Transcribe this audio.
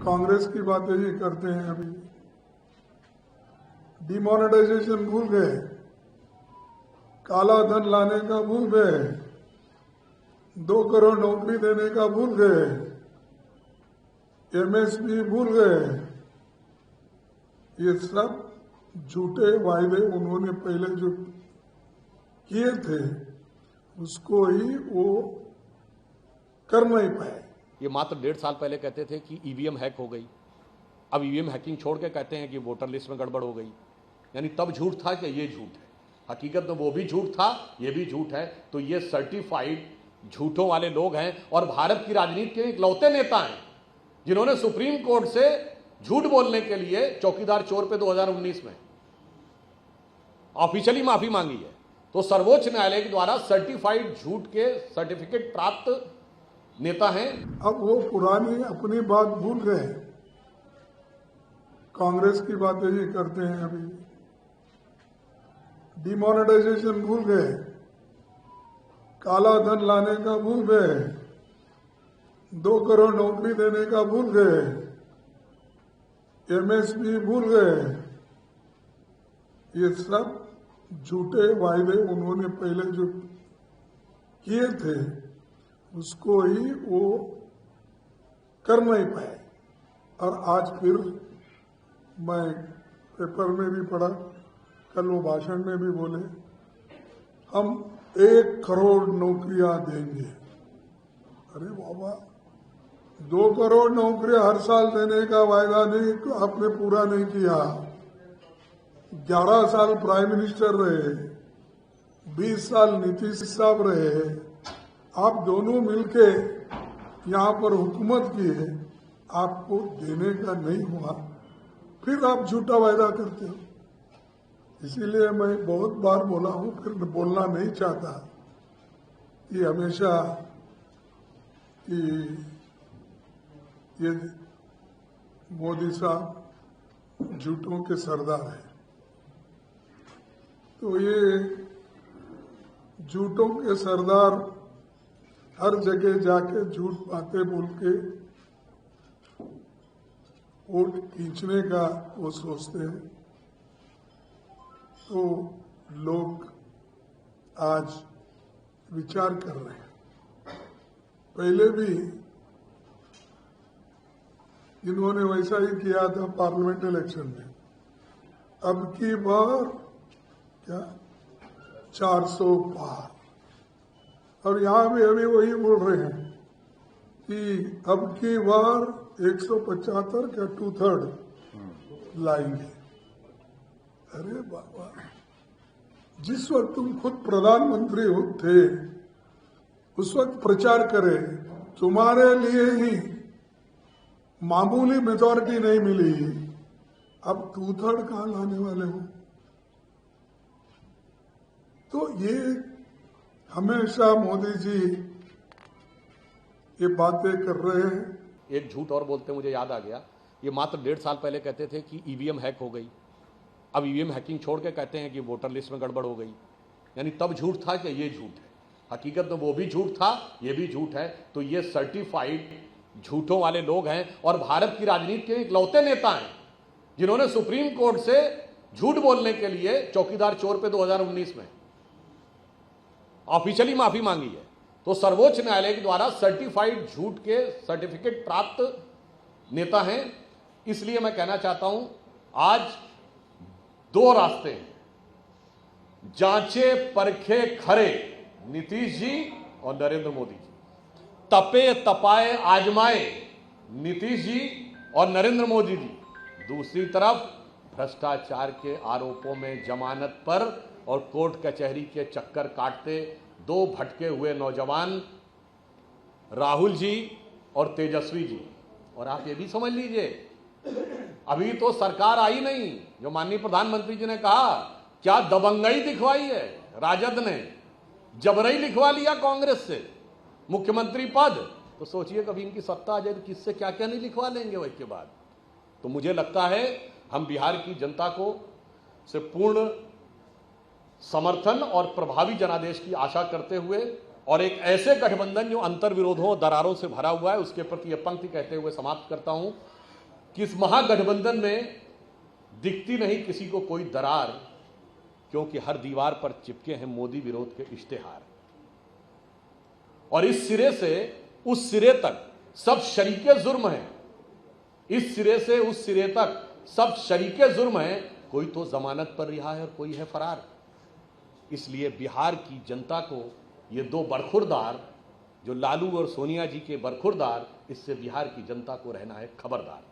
कांग्रेस की बातें ही करते हैं। अभी डिमोनेटाइजेशन भूल गए, काला धन लाने का भूल गए, 2 करोड़ नौकरी देने का भूल गए, एमएसपी भूल गए। ये सब झूठे वायदे उन्होंने पहले जो किए थे उसको ही वो कर नहीं पाए। ये मात्र 1.5 साल पहले कहते थे कि ईवीएम हैक हो गई, अब ईवीएम हैकिंग छोड़ के कहते हैं कि वोटर लिस्ट में गड़बड़ हो गई। यानी तब झूठ था कि ये झूठ है। हकीकत में वो भी झूठ था, ये भी झूठ है। तो ये सर्टिफाइड झूठों वाले लोग हैं और भारत की राजनीति के इकलौते नेता हैं जिन्होंने सुप्रीम कोर्ट से झूठ बोलने के लिए चौकीदार चोर पे 2019 में ऑफिशियली माफी मांगी है। तो सर्वोच्च न्यायालय के द्वारा सर्टिफाइड झूठ के सर्टिफिकेट प्राप्त नेता हैं। अब वो पुरानी अपनी बात भूल गए, कांग्रेस की बातें ही करते हैं। अभी डिमोनेटाइजेशन भूल गए, काला धन लाने का भूल गए, 2 करोड़ नौकरी देने का भूल गए, एमएसपी भूल गए। ये सब झूठे वायदे उन्होंने पहले जो किए थे उसको ही वो कर नहीं पाए। और आज फिर मैं पेपर में भी पढ़ा, कल वो भाषण में भी बोले हम 1 करोड़ नौकरियां देंगे। अरे बाबा, 2 करोड़ नौकरियां हर साल देने का वायदा नहीं आपने पूरा नहीं किया। 11 साल प्राइम मिनिस्टर रहे, 20 साल नीतीश साहब रहे, आप दोनों मिलके यहाँ पर हुकूमत की है, आपको देने का नहीं हुआ, फिर आप झूठा वायदा करते हो। इसीलिए मैं बहुत बार बोला हूं, फिर बोलना नहीं चाहता कि हमेशा कि ये मोदी साहब झूठों के सरदार हैं। तो ये झूठों के सरदार हर जगह जाके झूठ बातें बोल के वोट खींचने का वो सोचते हैं। तो लोग आज विचार कर रहे हैं। पहले भी इन्होंने वैसा ही किया था पार्लियामेंट इलेक्शन में। अब की बार क्या 400 पार, और यहां भी अभी वही बोल रहे हैं कि अब की बार 175 का 2/3 लाएंगे। अरे बाबा, जिस वक्त तुम खुद प्रधानमंत्री थे उस वक्त प्रचार करे तुम्हारे लिए ही मामूली मेजॉरिटी नहीं मिली, अब 2/3 कहां लाने वाले हो। तो ये हमेशा मोदी जी ये बातें कर रहे हैं। एक झूठ और बोलते मुझे याद आ गया। ये मात्र 1.5 साल पहले कहते थे कि ईवीएम हैक हो गई, अब ईवीएम हैकिंग छोड़ के कहते हैं कि वोटर लिस्ट में गड़बड़ हो गई। यानी तब झूठ था कि ये झूठ है। हकीकत में वो भी झूठ था, ये भी झूठ है। तो ये सर्टिफाइड झूठों वाले लोग हैं और भारत की राजनीति के इकलौते नेता हैं जिन्होंने सुप्रीम कोर्ट से झूठ बोलने के लिए चौकीदार चोर पे 2019 में ऑफिशियली माफी मांगी है। तो सर्वोच्च न्यायालय के द्वारा सर्टिफाइड झूठ के सर्टिफिकेट प्राप्त नेता हैं। इसलिए मैं कहना चाहता हूं, आज 2 रास्ते हैं, जांचे परखे खरे नीतीश जी और नरेंद्र मोदी जी, तपे तपाए आजमाए नीतीश जी और नरेंद्र मोदी जी। दूसरी तरफ भ्रष्टाचार के आरोपों में जमानत पर और कोर्ट कचहरी के चक्कर काटते 2 भटके हुए नौजवान राहुल जी और तेजस्वी जी। और आप ये भी समझ लीजिए, अभी तो सरकार आई नहीं। जो माननीय प्रधानमंत्री जी ने कहा, क्या दबंगई दिखवाई है राजद ने, जबरई लिखवा लिया कांग्रेस से मुख्यमंत्री पद। तो सोचिए कभी इनकी सत्ता आ जाए तो किससे क्या क्या नहीं लिखवा लेंगे वो इसके बाद। तो मुझे लगता है हम बिहार की जनता को से पूर्ण समर्थन और प्रभावी जनादेश की आशा करते हुए और एक ऐसे गठबंधन जो अंतर विरोधों दरारों से भरा हुआ है उसके प्रति यह पंक्ति कहते हुए समाप्त करता हूं कि इस महागठबंधन में दिखती नहीं किसी को कोई दरार, क्योंकि हर दीवार पर चिपके हैं मोदी विरोध के इश्तेहार। और इस सिरे से उस सिरे तक सब शरीके जुर्म हैं, इस सिरे से उस सिरे तक सब शरीके जुर्म हैं। कोई तो जमानत पर रिहा है और कोई है फरार। इसलिए बिहार की जनता को ये दो बरखुरदार, जो लालू और सोनिया जी के बरखुरदार, इससे बिहार की जनता को रहना है खबरदार।